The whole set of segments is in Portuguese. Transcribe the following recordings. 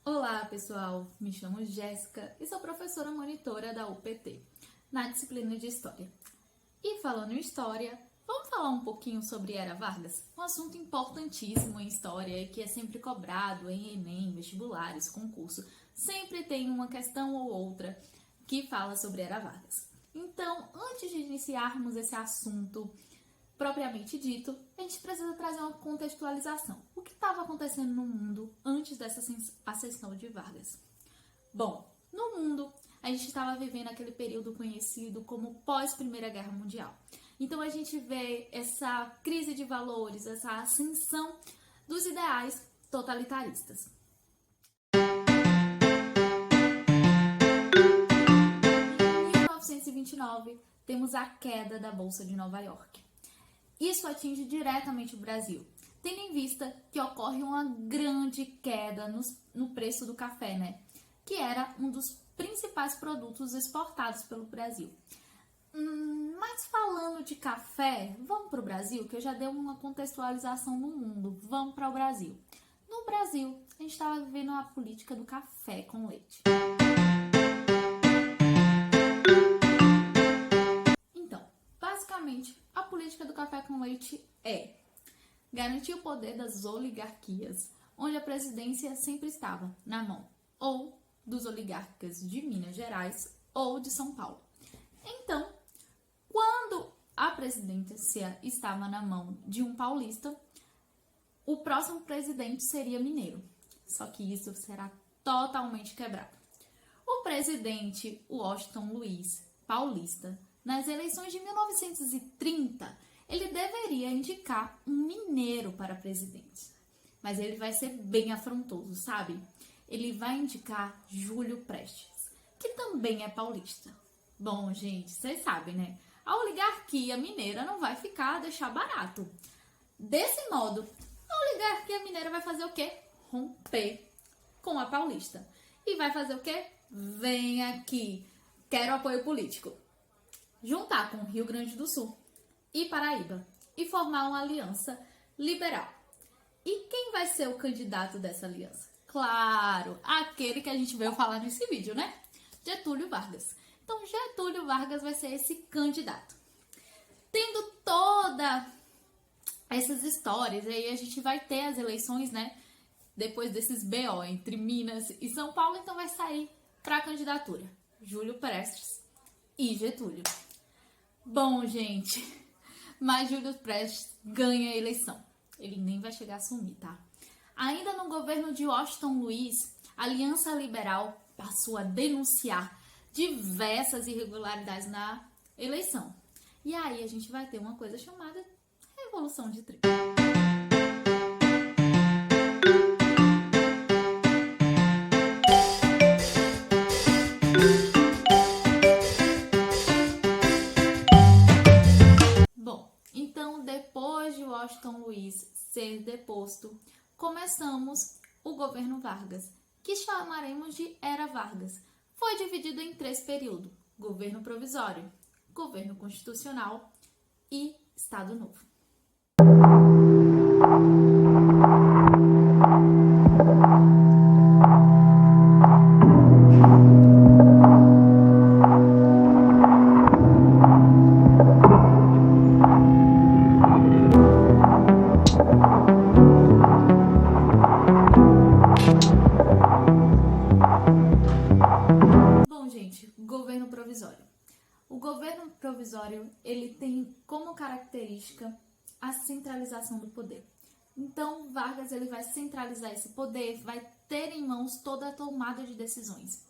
Olá, pessoal! Me chamo Jéssica e sou professora monitora da UPT, na disciplina de História. E falando em História, vamos falar um pouquinho sobre Era Vargas? Um assunto importantíssimo em História e que é sempre cobrado em Enem, vestibulares, concurso. Sempre tem uma questão ou outra que fala sobre Era Vargas. Então, antes de iniciarmos esse assunto propriamente dito, a gente precisa trazer uma contextualização. O que estava acontecendo no mundo antes dessa ascensão de Vargas? Bom, no mundo, a gente estava vivendo aquele período conhecido como pós-Primeira Guerra Mundial. Então, a gente vê essa crise de valores, essa ascensão dos ideais totalitaristas. Em 1929, temos a queda da Bolsa de Nova York. Isso atinge diretamente o Brasil, tendo em vista que ocorre uma grande queda no preço do café, né? Que era um dos principais produtos exportados pelo Brasil. Mas falando de café, vamos para o Brasil, que eu já dei uma contextualização no mundo. Vamos para o Brasil. No Brasil, a gente estava vivendo a política do café com leite. Basicamente, a política do café com leite é garantir o poder das oligarquias, onde a presidência sempre estava na mão ou dos oligarcas de Minas Gerais ou de São Paulo. Então, quando a presidência estava na mão de um paulista, o próximo presidente seria mineiro. Só que isso será totalmente quebrado. O presidente Washington Luiz, paulista, nas eleições de 1930, ele deveria indicar um mineiro para presidente. Mas ele vai ser bem afrontoso, sabe? Ele vai indicar Júlio Prestes, que também é paulista. Bom, gente, vocês sabem, né? A oligarquia mineira não vai deixar barato. Desse modo, a oligarquia mineira vai fazer o quê? Romper com a paulista. E vai fazer o quê? Vem aqui, quero apoio político. Juntar com o Rio Grande do Sul e Paraíba e formar uma aliança liberal. E quem vai ser o candidato dessa aliança? Claro, aquele que a gente veio falar nesse vídeo, né? Getúlio Vargas. Então, Getúlio Vargas vai ser esse candidato. Tendo todas essas histórias, aí a gente vai ter as eleições, né? Depois desses BO entre Minas e São Paulo, então vai sair para a candidatura Júlio Prestes e Getúlio. Bom, gente, mas Júlio Prestes ganha a eleição. Ele nem vai chegar a assumir, tá? Ainda no governo de Washington Luiz, a Aliança Liberal passou a denunciar diversas irregularidades na eleição. E aí a gente vai ter uma coisa chamada Revolução de 30. Depois de Washington Luiz ser deposto, começamos o governo Vargas, que chamaremos de Era Vargas. Foi dividido em 3 períodos: governo provisório, governo constitucional e Estado Novo. Governo provisório. O governo provisório, ele tem como característica a centralização do poder. Então, Vargas ele vai centralizar esse poder, vai ter em mãos toda a tomada de decisões.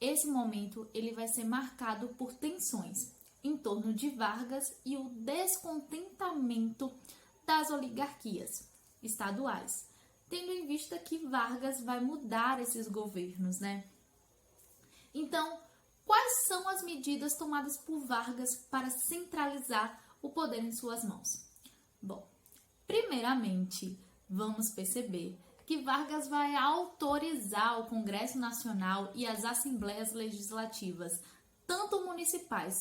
Esse momento ele vai ser marcado por tensões em torno de Vargas e o descontentamento das oligarquias estaduais, tendo em vista que Vargas vai mudar esses governos, né? Então, quais são as medidas tomadas por Vargas para centralizar o poder em suas mãos? Bom, primeiramente, vamos perceber que Vargas vai autorizar o Congresso Nacional e as Assembleias Legislativas, tanto municipais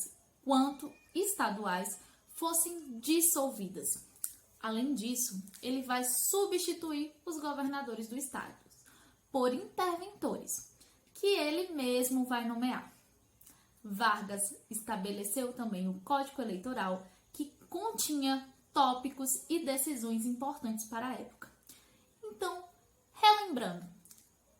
quanto estaduais, fossem dissolvidas. Além disso, ele vai substituir os governadores do estado por interventores, que ele mesmo vai nomear. Vargas estabeleceu também o Código Eleitoral, que continha tópicos e decisões importantes para a época. Então, relembrando,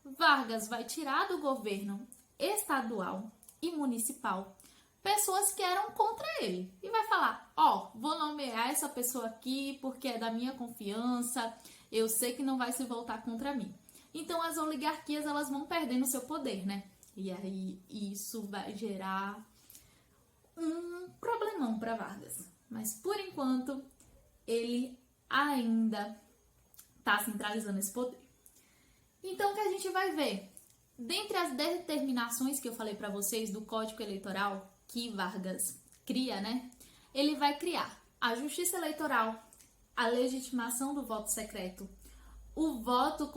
Vargas vai tirar do governo estadual e municipal pessoas que eram contra ele e vai falar, vou nomear essa pessoa aqui porque é da minha confiança, eu sei que não vai se voltar contra mim. Então as oligarquias elas vão perdendo seu poder, né? E aí isso vai gerar um problemão para Vargas. Mas por enquanto ele ainda está centralizando esse poder. Então o que a gente vai ver? Dentre as determinações que eu falei para vocês do Código Eleitoral que Vargas cria, né? Ele vai criar a justiça eleitoral, a legitimação do voto secreto, o voto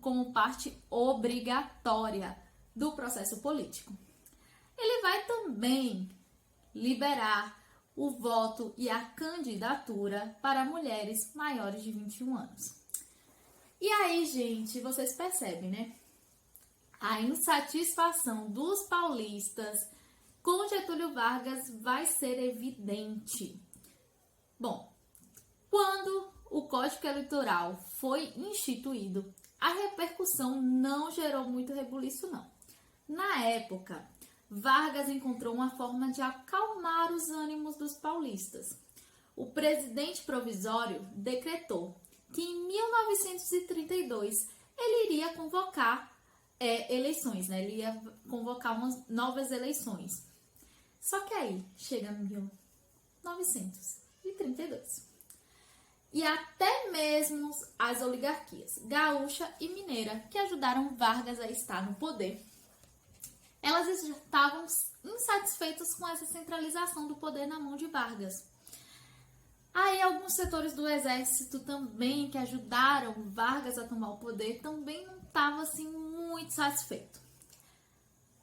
como parte obrigatória do processo político. Ele vai também liberar o voto e a candidatura para mulheres maiores de 21 anos. E aí, gente, vocês percebem, né? A insatisfação dos paulistas com Getúlio Vargas vai ser evidente. Bom, quando o Código Eleitoral foi instituído, a repercussão não gerou muito rebuliço, não. Na época, Vargas encontrou uma forma de acalmar os ânimos dos paulistas. O presidente provisório decretou que em 1932 ele iria convocar eleições, né? Ele ia convocar umas novas eleições. Só que aí chega em 1932. E até mesmo as oligarquias gaúcha e mineira, que ajudaram Vargas a estar no poder, elas estavam insatisfeitas com essa centralização do poder na mão de Vargas. Aí alguns setores do exército também, que ajudaram Vargas a tomar o poder, também não estavam assim muito satisfeitos.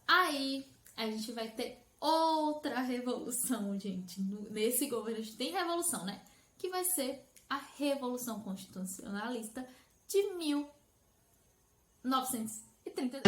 Aí a gente vai ter outra revolução, gente. Nesse governo a gente tem revolução, né? Que vai ser a Revolução Constitucionalista de 1932.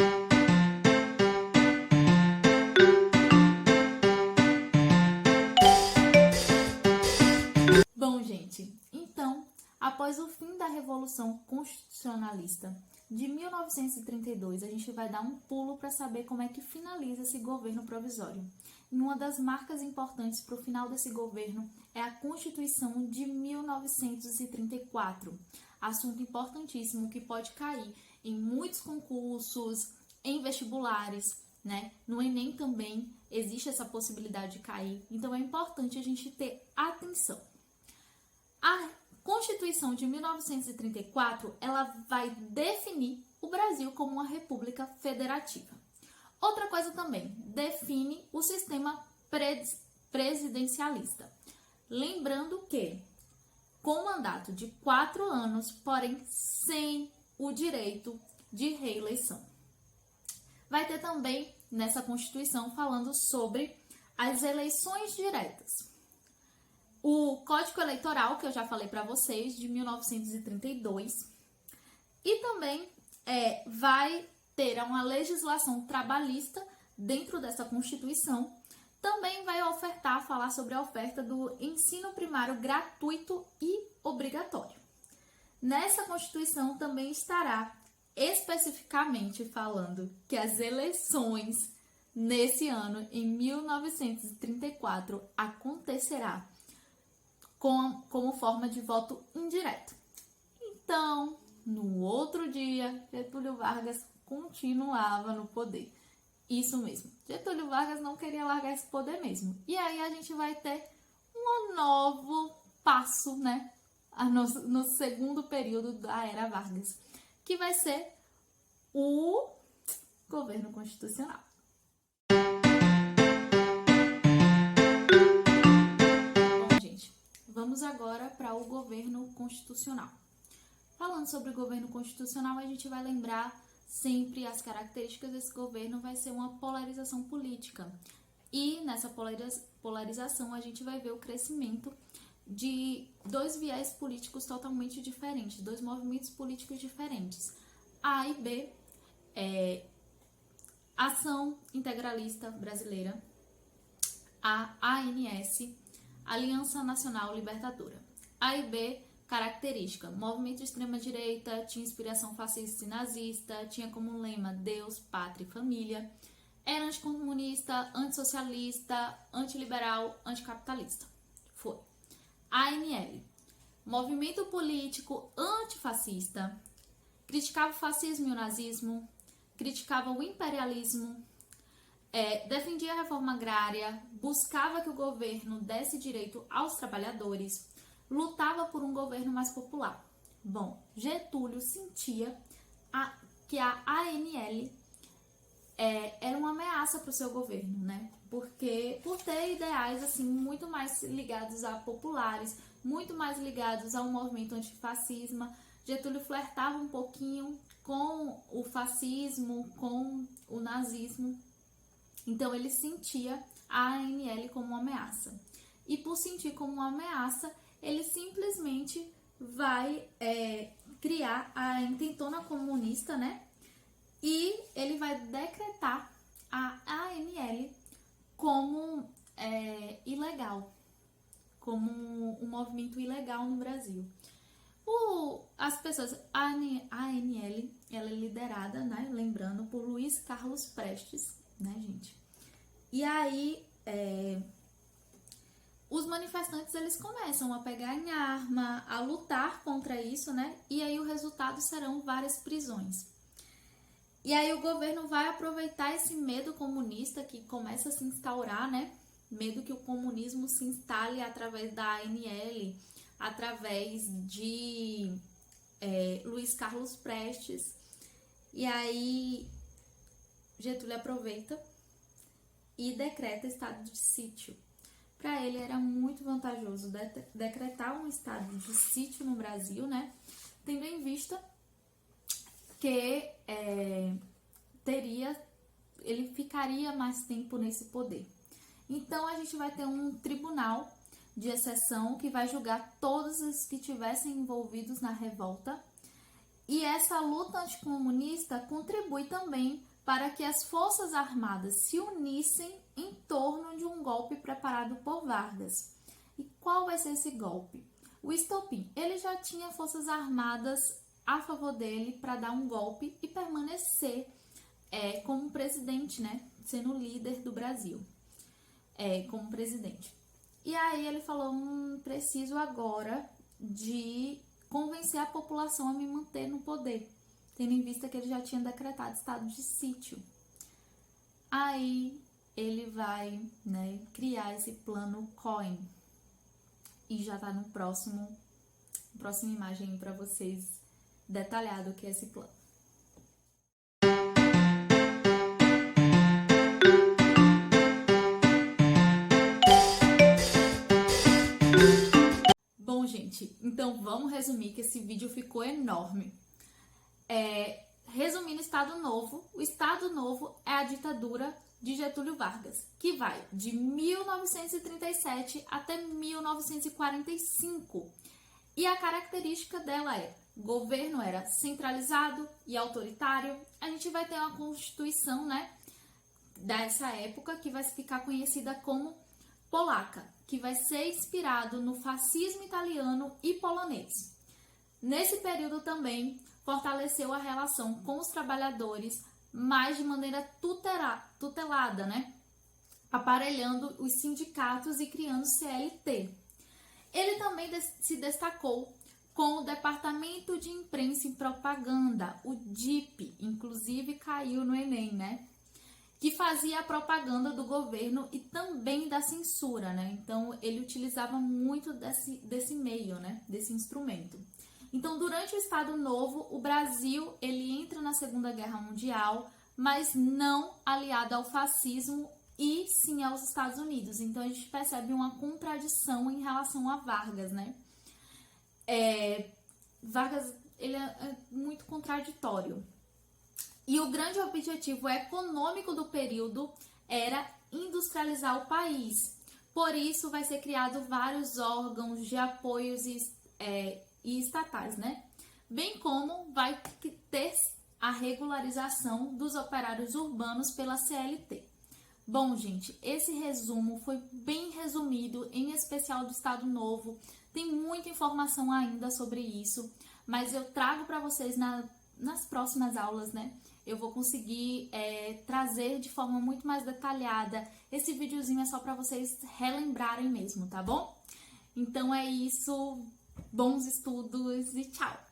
Bom, gente, então, após o fim da Revolução Constitucionalista de 1932, a gente vai dar um pulo para saber como é que finaliza esse governo provisório. E uma das marcas importantes para o final desse governo é a Constituição de 1934, assunto importantíssimo que pode cair em muitos concursos, em vestibulares, né? No Enem também existe essa possibilidade de cair, então é importante a gente ter atenção. A Constituição de 1934, ela vai definir o Brasil como uma república federativa. Outra coisa também, define o sistema presidencialista. Lembrando que, com mandato de 4 anos, porém sem o direito de reeleição. Vai ter também, nessa Constituição, falando sobre as eleições diretas. O Código Eleitoral, que eu já falei para vocês, de 1932, e também vai ter uma legislação trabalhista dentro dessa Constituição. Também vai falar sobre a oferta do ensino primário gratuito e obrigatório. Nessa Constituição também estará especificamente falando que as eleições nesse ano, em 1934, acontecerá como forma de voto indireto. Então, no outro dia, Getúlio Vargas continuava no poder. Isso mesmo, Getúlio Vargas não queria largar esse poder mesmo. E aí a gente vai ter um novo passo, né, no segundo período da era Vargas, que vai ser o governo constitucional. Vamos agora para o governo constitucional. Falando sobre o governo constitucional, a gente vai lembrar sempre as características desse governo, vai ser uma polarização política. E nessa polarização a gente vai ver o crescimento de dois viés políticos totalmente diferentes, dois movimentos políticos diferentes, A e B, Ação Integralista Brasileira, a ANS, Aliança Nacional Libertadora. A e B, característica: movimento de extrema-direita, tinha inspiração fascista e nazista, tinha como lema Deus, Pátria e Família, era anticomunista, antissocialista, antiliberal, anticapitalista. Foi. ANL, movimento político antifascista, criticava o fascismo e o nazismo, criticava o imperialismo, defendia a reforma agrária, buscava que o governo desse direito aos trabalhadores, lutava por um governo mais popular. Bom, Getúlio sentia que a ANL era uma ameaça para o seu governo, né? Porque por ter ideais assim muito mais ligados a populares, muito mais ligados ao movimento antifascismo, Getúlio flertava um pouquinho com o fascismo, com o nazismo. Então ele sentia a ANL como uma ameaça. E por sentir como uma ameaça, ele simplesmente vai criar a intentona comunista, né? E ele vai decretar a ANL como ilegal, como um movimento ilegal no Brasil. As pessoas, a ANL, ela é liderada, né, lembrando, por Luiz Carlos Prestes, né, gente? E aí, os manifestantes, eles começam a pegar em arma, a lutar contra isso, né? E aí o resultado serão várias prisões. E aí o governo vai aproveitar esse medo comunista que começa a se instaurar, né? Medo que o comunismo se instale através da ANL, através de Luiz Carlos Prestes. E aí Getúlio aproveita e decreta estado de sítio. Para ele era muito vantajoso decretar um estado de sítio no Brasil, né? Tendo em vista que ele ficaria mais tempo nesse poder. Então a gente vai ter um tribunal de exceção que vai julgar todos os que tivessem envolvidos na revolta. E essa luta anticomunista contribui também para que as forças armadas se unissem em torno de um golpe preparado por Vargas. E qual vai ser esse golpe? O estopim. Ele já tinha forças armadas a favor dele para dar um golpe e permanecer como presidente, né? Sendo líder do Brasil, como presidente. E aí ele falou, preciso agora de convencer a população a me manter no poder, tendo em vista que ele já tinha decretado estado de sítio. Aí ele vai, né, criar esse plano Cohen. E já tá no próxima imagem para vocês detalhado o que é esse plano. Bom, gente, então vamos resumir que esse vídeo ficou enorme. Resumindo Estado Novo, o Estado Novo é a ditadura de Getúlio Vargas, que vai de 1937 até 1945. E a característica dela o governo era centralizado e autoritário. A gente vai ter uma constituição, né, dessa época que vai ficar conhecida como polaca, que vai ser inspirado no fascismo italiano e polonês. Nesse período também fortaleceu a relação com os trabalhadores, mas de maneira tutelada, né? Aparelhando os sindicatos e criando CLT. Ele também se destacou com o Departamento de Imprensa e Propaganda, o DIP, inclusive caiu no Enem, né? Que fazia a propaganda do governo e também da censura, né? Então, ele utilizava muito desse meio, né? Desse instrumento. Então, durante o Estado Novo, o Brasil, ele entra na Segunda Guerra Mundial, mas não aliado ao fascismo e sim aos Estados Unidos. Então, a gente percebe uma contradição em relação a Vargas, né? Vargas, ele é muito contraditório. E o grande objetivo econômico do período era industrializar o país. Por isso, vai ser criado vários órgãos de apoios e estatais, né? Bem como vai ter a regularização dos operários urbanos pela CLT. Bom, gente, esse resumo foi bem resumido, em especial do Estado Novo. Tem muita informação ainda sobre isso, mas eu trago para vocês nas próximas aulas, né? Eu vou conseguir trazer de forma muito mais detalhada. Esse videozinho é só para vocês relembrarem mesmo, tá bom? Então é isso, bons estudos e tchau!